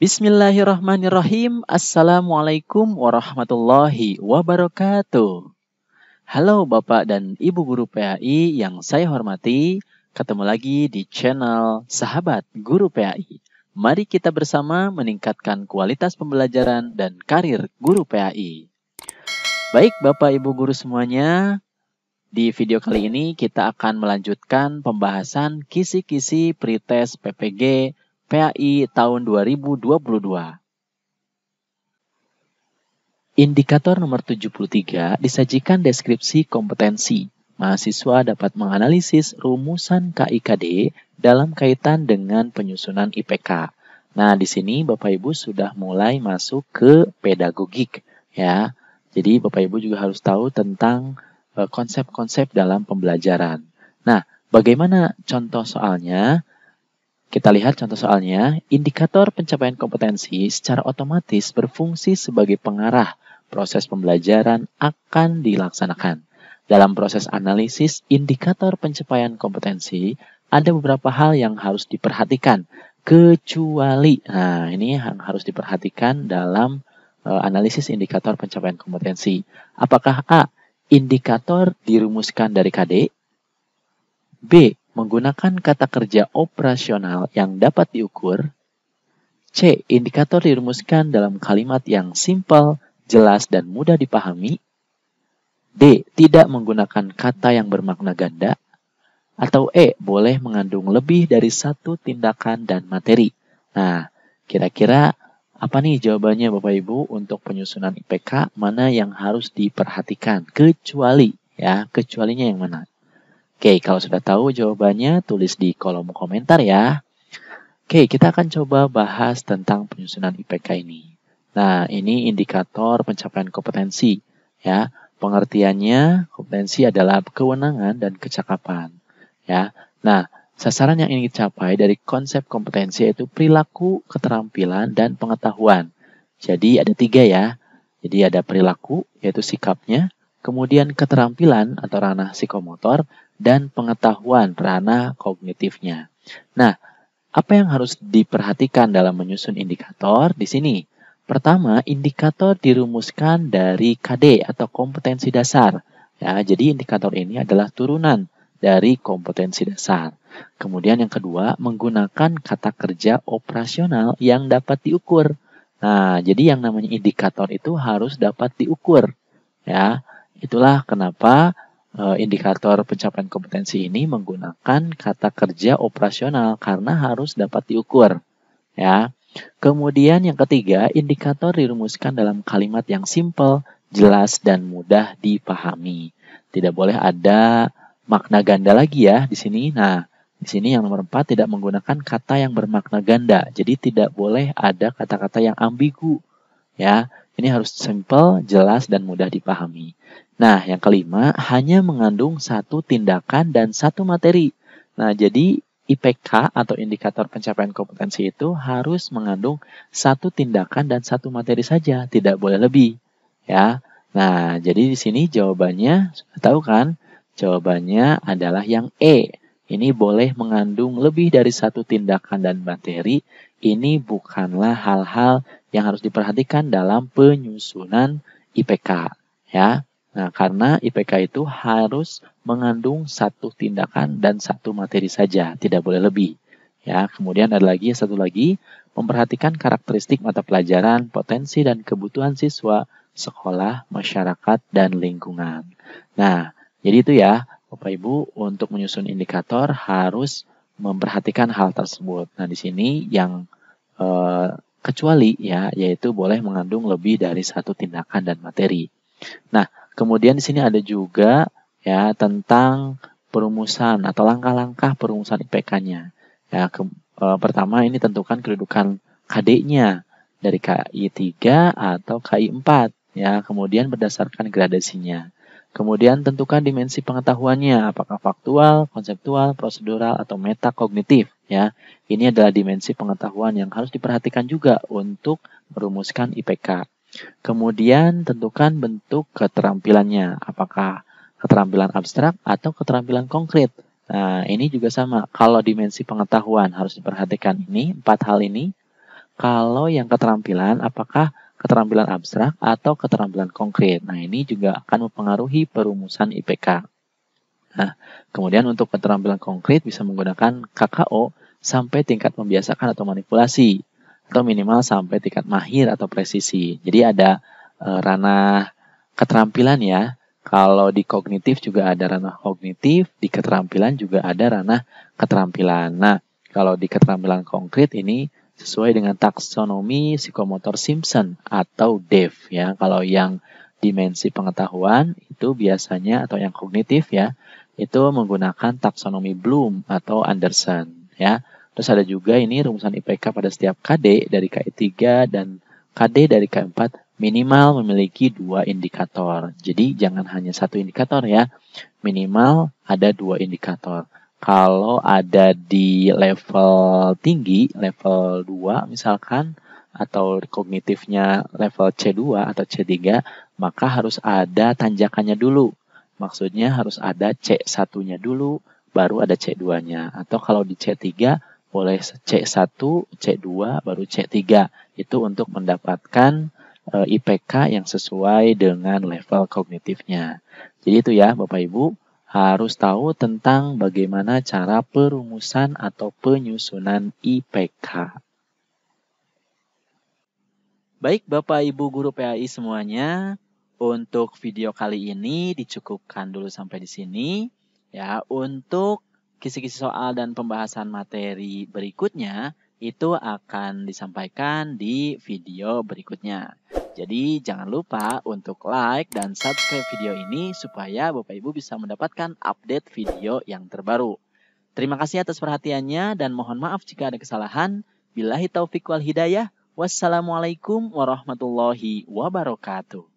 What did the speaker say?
Bismillahirrahmanirrahim. Assalamualaikum warahmatullahi wabarakatuh. Halo Bapak dan Ibu Guru PAI yang saya hormati. Ketemu lagi di channel Sahabat Guru PAI. Mari kita bersama meningkatkan kualitas pembelajaran dan karir guru PAI. Baik Bapak Ibu Guru semuanya, di video kali ini kita akan melanjutkan pembahasan kisi-kisi pretest PPG PAI tahun 2022. Indikator nomor 73 disajikan deskripsi kompetensi. Mahasiswa dapat menganalisis rumusan KIKD dalam kaitan dengan penyusunan IPK. Nah, di sini Bapak Ibu sudah mulai masuk ke pedagogik ya. Jadi Bapak Ibu juga harus tahu tentang konsep-konsep dalam pembelajaran. Nah, bagaimana contoh soalnya? Kita lihat contoh soalnya, indikator pencapaian kompetensi secara otomatis berfungsi sebagai pengarah proses pembelajaran akan dilaksanakan. Dalam proses analisis indikator pencapaian kompetensi, ada beberapa hal yang harus diperhatikan, kecuali, nah ini yang harus diperhatikan dalam analisis indikator pencapaian kompetensi. Apakah A, indikator dirumuskan dari KD? B, menggunakan kata kerja operasional yang dapat diukur. C, indikator dirumuskan dalam kalimat yang simpel, jelas, dan mudah dipahami. D, tidak menggunakan kata yang bermakna ganda. Atau E, boleh mengandung lebih dari satu tindakan dan materi. Nah, kira-kira apa nih jawabannya Bapak Ibu untuk penyusunan IPK? Mana yang harus diperhatikan? Kecuali, ya, kecualinya yang mana? Oke, kalau sudah tahu jawabannya, tulis di kolom komentar ya. Oke, kita akan coba bahas tentang penyusunan IPK ini. Nah, ini indikator pencapaian kompetensi. Ya, pengertiannya, kompetensi adalah kewenangan dan kecakapan. Ya, nah, sasaran yang ingin dicapai dari konsep kompetensi yaitu perilaku, keterampilan, dan pengetahuan. Jadi ada 3 ya. Jadi ada perilaku, yaitu sikapnya. Kemudian keterampilan atau ranah psikomotor, dan pengetahuan ranah kognitifnya. Nah, apa yang harus diperhatikan dalam menyusun indikator di sini? Pertama, indikator dirumuskan dari KD atau kompetensi dasar. Ya, jadi indikator ini adalah turunan dari kompetensi dasar. Kemudian yang kedua, menggunakan kata kerja operasional yang dapat diukur. Nah, jadi yang namanya indikator itu harus dapat diukur. Ya, itulah kenapa indikator pencapaian kompetensi ini menggunakan kata kerja operasional karena harus dapat diukur. Ya. Kemudian yang ketiga, indikator dirumuskan dalam kalimat yang simpel, jelas, dan mudah dipahami. Tidak boleh ada makna ganda lagi ya di sini. Nah, di sini yang nomor 4 tidak menggunakan kata yang bermakna ganda. Jadi tidak boleh ada kata-kata yang ambigu. Ya, ini harus simple, jelas, dan mudah dipahami. Nah, yang kelima, hanya mengandung satu tindakan dan satu materi. Nah, jadi IPK atau indikator pencapaian kompetensi itu harus mengandung satu tindakan dan satu materi saja, tidak boleh lebih. Ya. Nah, jadi di sini jawabannya, sudah tahu kan? Jawabannya adalah yang E. Ini boleh mengandung lebih dari satu tindakan dan materi. Ini bukanlah hal-hal yang harus diperhatikan dalam penyusunan IPK. Ya. Nah, karena IPK itu harus mengandung satu tindakan dan satu materi saja, tidak boleh lebih. Ya, kemudian ada lagi satu lagi, memperhatikan karakteristik mata pelajaran, potensi dan kebutuhan siswa, sekolah, masyarakat, dan lingkungan. Nah, jadi itu ya, Bapak Ibu, untuk menyusun indikator harus memperhatikan hal tersebut. Nah, di sini yang kecuali ya, yaitu boleh mengandung lebih dari satu tindakan dan materi. Nah, kemudian di sini ada juga ya tentang perumusan atau langkah-langkah perumusan IPK-nya. Ya, pertama ini tentukan kedudukan KD-nya dari KI 3 atau KI 4 ya, kemudian berdasarkan gradasinya. Kemudian tentukan dimensi pengetahuannya, apakah faktual, konseptual, prosedural, atau metakognitif. Ya, ini adalah dimensi pengetahuan yang harus diperhatikan juga untuk merumuskan IPK. Kemudian tentukan bentuk keterampilannya, apakah keterampilan abstrak atau keterampilan konkret. Nah, ini juga sama. Kalau dimensi pengetahuan harus diperhatikan ini, 4 hal ini. Kalau yang keterampilan, apakah keterampilan abstrak atau keterampilan konkret? Nah, ini juga akan mempengaruhi perumusan IPK. Nah, kemudian untuk keterampilan konkret bisa menggunakan KKO sampai tingkat membiasakan atau manipulasi, atau minimal sampai tingkat mahir atau presisi. Jadi ada ranah keterampilan ya. Kalau di kognitif juga ada ranah kognitif, di keterampilan juga ada ranah keterampilan. Nah, kalau di keterampilan konkret ini sesuai dengan taksonomi psikomotor Simpson atau DEF ya. Kalau yang dimensi pengetahuan itu biasanya atau yang kognitif ya, itu menggunakan taksonomi Bloom atau Anderson ya. Terus ada juga ini rumusan IPK pada setiap KD dari KI 3 dan KD dari KI 4 minimal memiliki 2 indikator. Jadi jangan hanya 1 indikator ya. Minimal ada 2 indikator. Kalau ada di level tinggi, level 2 misalkan, atau kognitifnya level C2 atau C3, maka harus ada tanjakannya dulu. Maksudnya harus ada C1-nya dulu, baru ada C2-nya. Atau kalau di C3, boleh C1, C2, baru C3. Itu untuk mendapatkan IPK yang sesuai dengan level kognitifnya. Jadi itu ya Bapak Ibu, harus tahu tentang bagaimana cara perumusan atau penyusunan IPK. Baik Bapak Ibu guru PAI semuanya, untuk video kali ini dicukupkan dulu sampai di sini. Ya, untuk kisi-kisi soal dan pembahasan materi berikutnya itu akan disampaikan di video berikutnya. Jadi jangan lupa untuk like dan subscribe video ini supaya Bapak Ibu bisa mendapatkan update video yang terbaru. Terima kasih atas perhatiannya dan mohon maaf jika ada kesalahan. Billahi taufiq wal hidayah. Wassalamualaikum warahmatullahi wabarakatuh.